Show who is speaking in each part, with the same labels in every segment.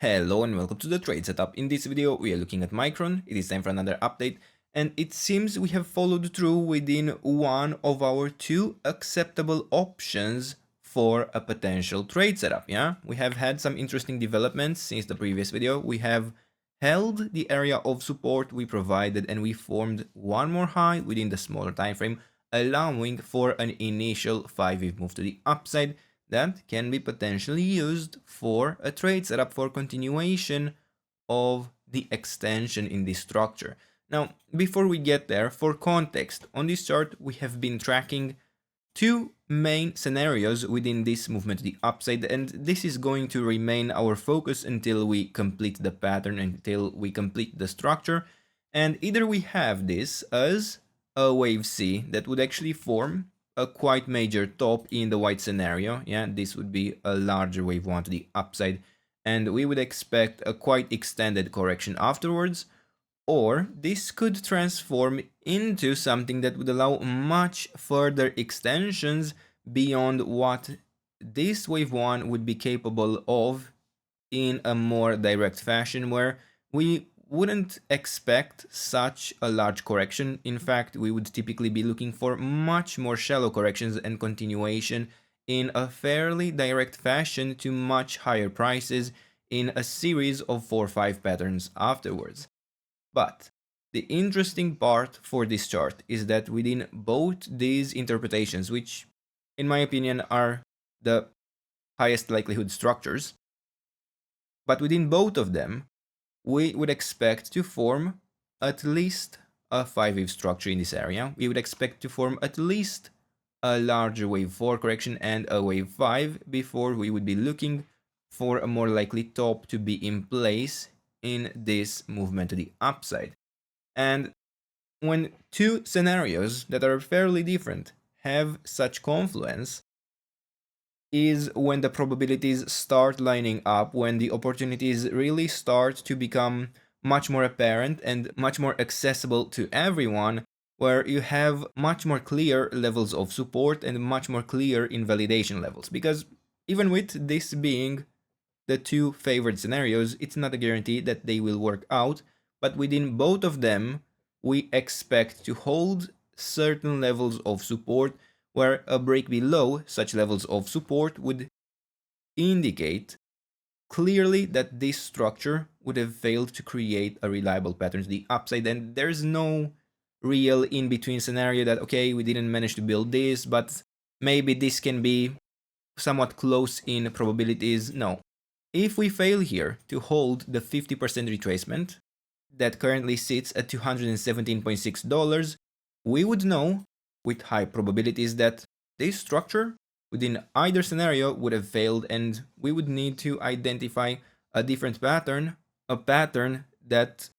Speaker 1: Hello and welcome to the trade setup. In this video we are looking at Micron. It is time for another update and it seems we have followed through within one of our two acceptable options for a potential trade setup. Yeah, we have had some interesting developments since the previous video. We have held the area of support we provided and we formed one more high within the smaller time frame, allowing for an initial 5-wave move to the upside that can be potentially used for a trade setup for continuation of the extension in this structure. Now, before we get there, for context, on this chart we have been tracking two main scenarios within this movement to the upside, and this is going to remain our focus until we complete the pattern, until we complete the structure. And either we have this as a wave C that would actually form a quite major top in the white scenario. Yeah, this would be a larger wave 1 to the upside, and we would expect a quite extended correction afterwards. Or this could transform into something that would allow much further extensions beyond what this wave 1 would be capable of in a more direct fashion, where we wouldn't expect such a large correction. In fact, we would typically be looking for much more shallow corrections and continuation in a fairly direct fashion to much higher prices in a series of 4 or 5 patterns afterwards. But the interesting part for this chart is that within both these interpretations, which in my opinion are the highest likelihood structures, but within both of them, we would expect to form at least a 5-wave structure in this area. We would expect to form at least a larger wave 4 correction and a wave 5 before we would be looking for a more likely top to be in place in this movement to the upside. And when two scenarios that are fairly different have such confluence, is when the probabilities start lining up, when the opportunities really start to become much more apparent and much more accessible to everyone, where you have much more clear levels of support and much more clear invalidation levels. Because even with this being the two favored scenarios, it's not a guarantee that they will work out, but within both of them, we expect to hold certain levels of support, where a break below such levels of support would indicate clearly that this structure would have failed to create a reliable pattern to the upside, and there's no real in-between scenario that, okay, we didn't manage to build this, but maybe this can be somewhat close in probabilities. No. If we fail here to hold the 50% retracement that currently sits at $217.6, we would know with high probabilities that this structure within either scenario would have failed, and we would need to identify a different pattern, a pattern that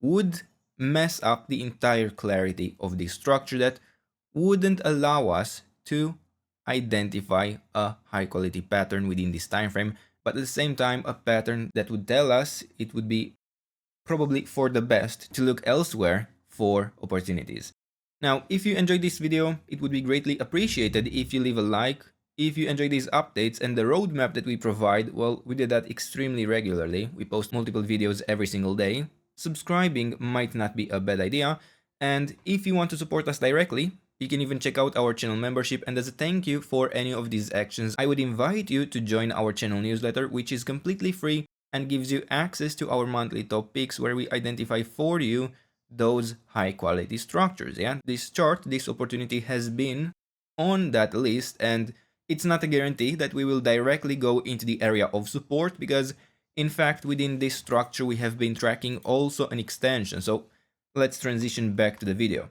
Speaker 1: would mess up the entire clarity of this structure, that wouldn't allow us to identify a high quality pattern within this time frame, but at the same time a pattern that would tell us it would be probably for the best to look elsewhere for opportunities. Now, if you enjoyed this video, it would be greatly appreciated if you leave a like. If you enjoy these updates and the roadmap that we provide, well, we do that extremely regularly. We post multiple videos every single day. Subscribing might not be a bad idea. And if you want to support us directly, you can even check out our channel membership, and as a thank you for any of these actions, I would invite you to join our channel newsletter, which is completely free and gives you access to our monthly top picks, where we identify for you those high quality structures. Yeah, this chart, this opportunity has been on that list, and it's not a guarantee that we will directly go into the area of support, because in fact within this structure we have been tracking also an extension. So let's transition back to the video.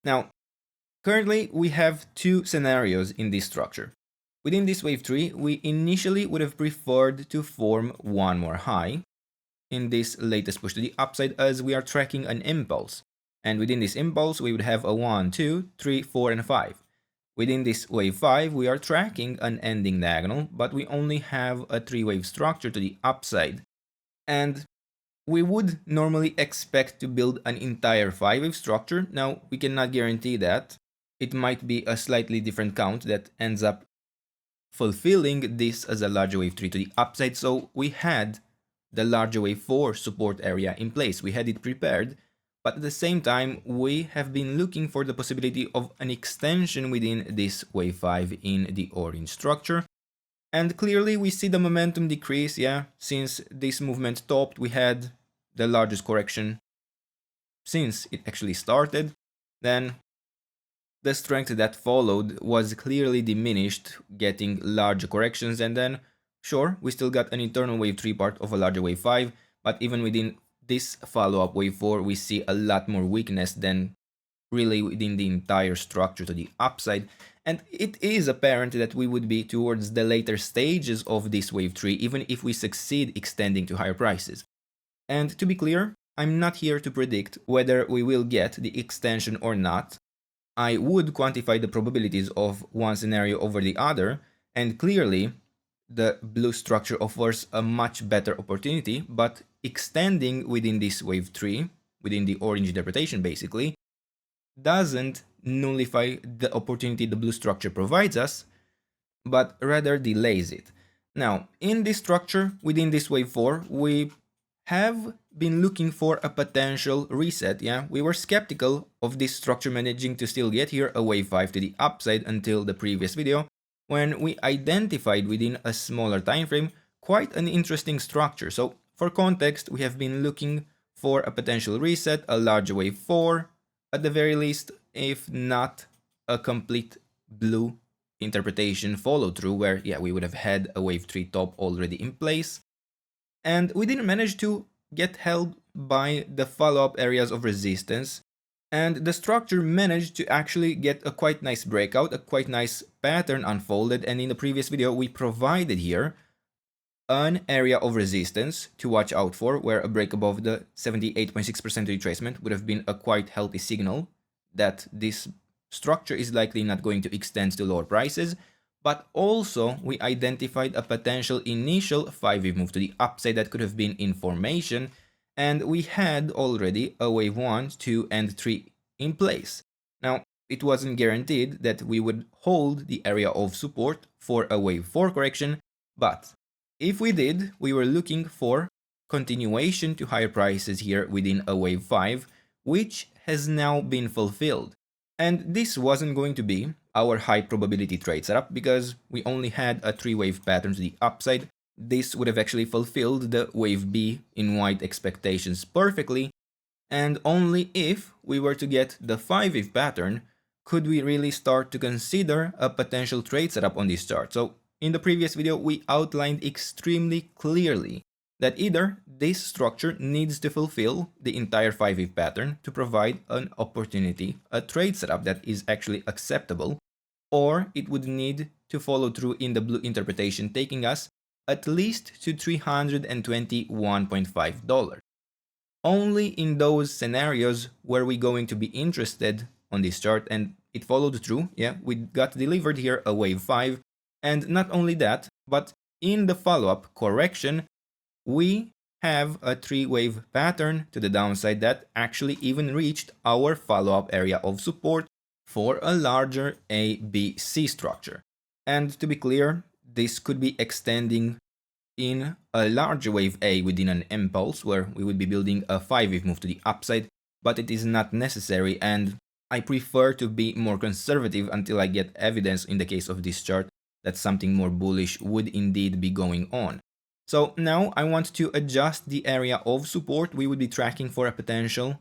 Speaker 1: Now, currently we have two scenarios in this structure. Within this wave 3, we initially would have preferred to form one more high in this latest push to the upside, as we are tracking an impulse. And within this impulse, we would have a 1, 2, 3, 4, and 5. Within this wave 5, we are tracking an ending diagonal, but we only have a 3-wave structure to the upside. And we would normally expect to build an entire 5-wave structure. Now, we cannot guarantee that. It might be a slightly different count that ends up fulfilling this as a larger wave 3 to the upside. So we had the larger wave 4 support area in place. We had it prepared, but at the same time, we have been looking for the possibility of an extension within this wave 5 in the orange structure. And clearly we see the momentum decrease, yeah, since this movement topped, we had the largest correction since it actually started. Then the strength that followed was clearly diminished, getting larger corrections, and then, sure, we still got an internal wave 3 part of a larger wave 5, but even within this follow-up wave 4, we see a lot more weakness than really within the entire structure to the upside. And it is apparent that we would be towards the later stages of this wave 3, even if we succeed extending to higher prices. And to be clear, I'm not here to predict whether we will get the extension or not. I would quantify the probabilities of one scenario over the other, and clearly the blue structure offers a much better opportunity, but extending within this wave 3, within the orange interpretation basically, doesn't nullify the opportunity the blue structure provides us, but rather delays it. Now, in this structure, within this wave 4, we have been looking for a potential reset, yeah? We were skeptical of this structure managing to still get here a wave 5 to the upside until the previous video, when we identified within a smaller time frame quite an interesting structure. So, for context, we have been looking for a potential reset, a larger wave 4, at the very least, if not a complete blue interpretation follow through where, yeah, we would have had a wave 3 top already in place. And we didn't manage to get held by the follow-up areas of resistance, and the structure managed to actually get a quite nice breakout, a quite nice pattern unfolded, and in the previous video we provided here an area of resistance to watch out for, where a break above the 78.6% retracement would have been a quite healthy signal that this structure is likely not going to extend to lower prices. But also, we identified a potential initial 5-wave move to the upside that could have been in formation, and we had already a wave 1, 2, and 3 in place. Now, it wasn't guaranteed that we would hold the area of support for a wave 4 correction, but if we did, we were looking for continuation to higher prices here within a wave 5, which has now been fulfilled. And this wasn't going to be our high probability trade setup because we only had a 3-wave pattern to the upside. This would have actually fulfilled the wave B in white expectations perfectly, and only if we were to get the 5-wave pattern could we really start to consider a potential trade setup on this chart. So in the previous video we outlined extremely clearly that either this structure needs to fulfill the entire 5-wave pattern to provide an opportunity, a trade setup that is actually acceptable, or it would need to follow through in the blue interpretation, taking us at least to $321.5. Only in those scenarios were we going to be interested on this chart, and it followed through. Yeah, we got delivered here a wave 5, and not only that, but in the follow-up correction, we have a 3-wave pattern to the downside that actually even reached our follow-up area of support for a larger ABC structure. And to be clear, this could be extending in a larger wave A within an impulse where we would be building a 5-wave move to the upside, but it is not necessary, and I prefer to be more conservative until I get evidence in the case of this chart that something more bullish would indeed be going on. So now I want to adjust the area of support we would be tracking for a potential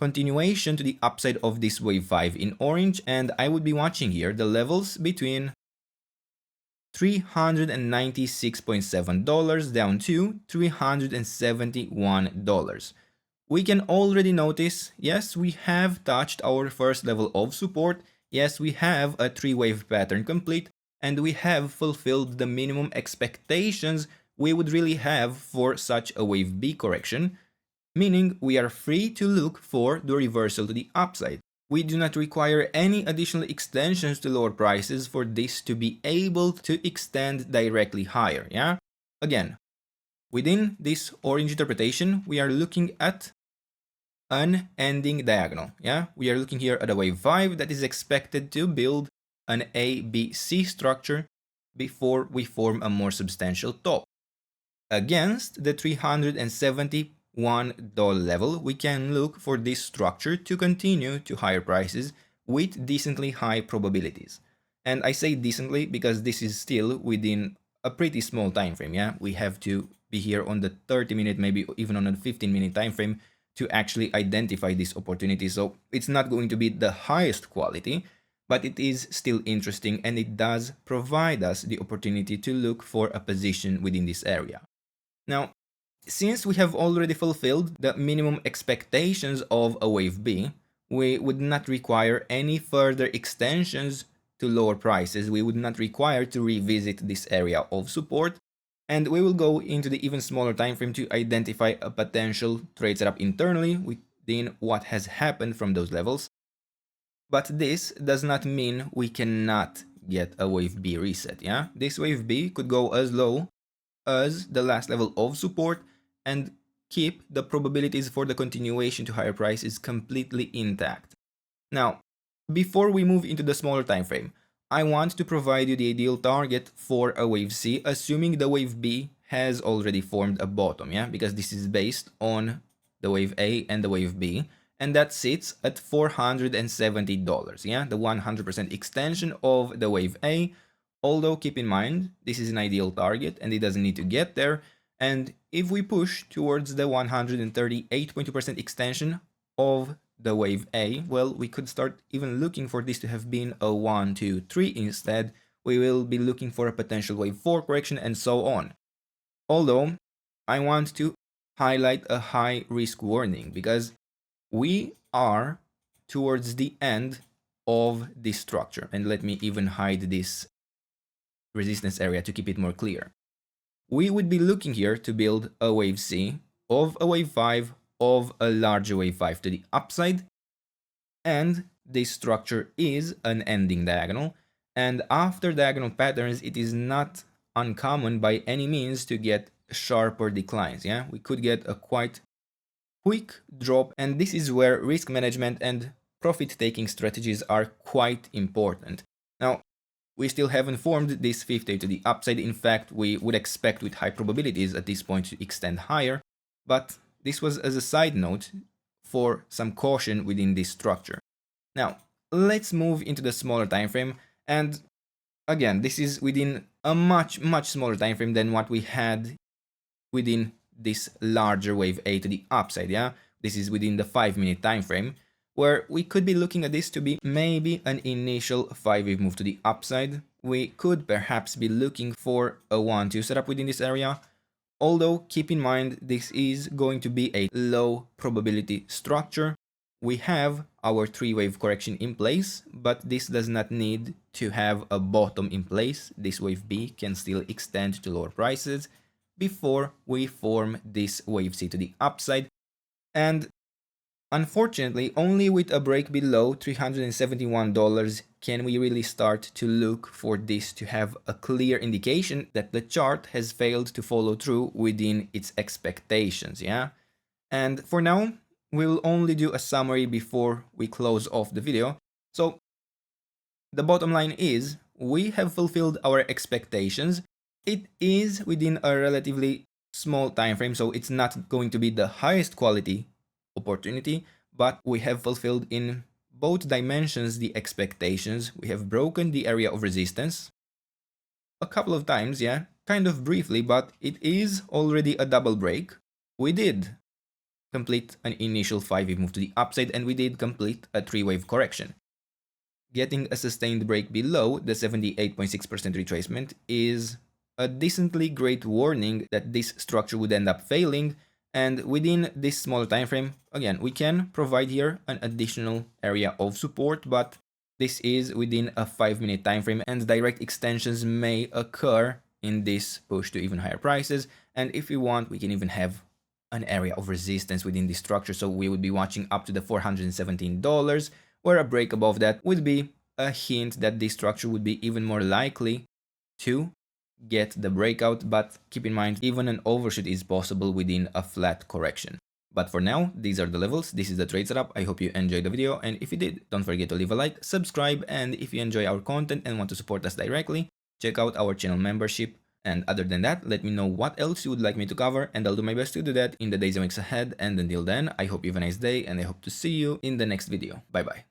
Speaker 1: continuation to the upside of this wave 5 in orange, and I would be watching here the levels between $396.7 down to $371. We can already notice, yes, we have touched our first level of support, yes, we have a 3-wave pattern complete, and we have fulfilled the minimum expectations we would really have for such a wave B correction, meaning we are free to look for the reversal to the upside. We do not require any additional extensions to lower prices for this to be able to extend directly higher, yeah? Again, within this orange interpretation, we are looking at an ending diagonal, yeah? We are looking here at a wave 5 that is expected to build an ABC structure before we form a more substantial top. Against the $371 level, we can look for this structure to continue to higher prices with decently high probabilities. And I say decently because this is still within a pretty small time frame. Yeah, we have to be here on the 30-minute, maybe even on a 15-minute time frame to actually identify this opportunity. So it's not going to be the highest quality, but it is still interesting, and it does provide us the opportunity to look for a position within this area. Now, since we have already fulfilled the minimum expectations of a wave B, we would not require any further extensions to lower prices. We would not require to revisit this area of support, and we will go into the even smaller time frame to identify a potential trade setup internally within what has happened from those levels. But this does not mean we cannot get a wave B reset, yeah? This wave B could go as low as the last level of support and keep the probabilities for the continuation to higher prices completely intact. Now, before we move into the smaller time frame, I want to provide you the ideal target for a wave C, assuming the wave B has already formed a bottom, yeah? Because this is based on the wave A and the wave B, and that sits at $470, yeah? The 100% extension of the wave A. Although keep in mind, this is an ideal target and it doesn't need to get there. And if we push towards the 138.2% extension of the wave A, well, we could start even looking for this to have been a 1, 2, 3 instead. We will be looking for a potential wave 4 correction and so on. Although, I want to highlight a high risk warning because we are towards the end of this structure. And let me even hide this resistance area to keep it more clear. We would be looking here to build a wave C of a wave 5 of a larger wave 5 to the upside, and this structure is an ending diagonal, and after diagonal patterns it is not uncommon by any means to get sharper declines. Yeah, we could get a quite quick drop, and this is where risk management and profit taking strategies are quite important. Now, we still haven't formed this 50 to the upside. In fact, we would expect with high probabilities at this point to extend higher, but this was as a side note for some caution within this structure. Now, let's move into the smaller time frame, and again, this is within a much smaller time frame than what we had within this larger wave A to the upside, yeah? This is within the 5-minute time frame, where we could be looking at this to be maybe an initial 5-wave move to the upside. We could perhaps be looking for a 1-2 setup within this area, although keep in mind this is going to be a low probability structure. We have our 3-wave correction in place, but this does not need to have a bottom in place. This wave B can still extend to lower prices before we form this wave C to the upside. And unfortunately, only with a break below $371 can we really start to look for this to have a clear indication that the chart has failed to follow through within its expectations, yeah? And for now, we'll only do a summary before we close off the video. So, the bottom line is, we have fulfilled our expectations. It is within a relatively small time frame, so it's not going to be the highest quality opportunity, but we have fulfilled in both dimensions the expectations. We have broken the area of resistance a couple of times, yeah, kind of briefly, but it is already a double break. We did complete an initial 5-wave move to the upside, and we did complete a 3-wave correction. Getting a sustained break below the 78.6% retracement is a decently great warning that this structure would end up failing. And within this smaller time frame, again, we can provide here an additional area of support, but this is within a 5-minute time frame, and direct extensions may occur in this push to even higher prices. And if we want, we can even have an area of resistance within this structure, so we would be watching up to the $417, where a break above that would be a hint that this structure would be even more likely to get the breakout. But keep in mind, even an overshoot is possible within a flat correction. But for now, these are the levels, this is the trade setup. I hope you enjoyed the video, and if you did, don't forget to leave a like, subscribe, and if you enjoy our content and want to support us directly, check out our channel membership. And other than that, let me know what else you would like me to cover, and I'll do my best to do that in the days and weeks ahead. And until then, I hope you have a nice day, and I hope to see you in the next video. Bye bye.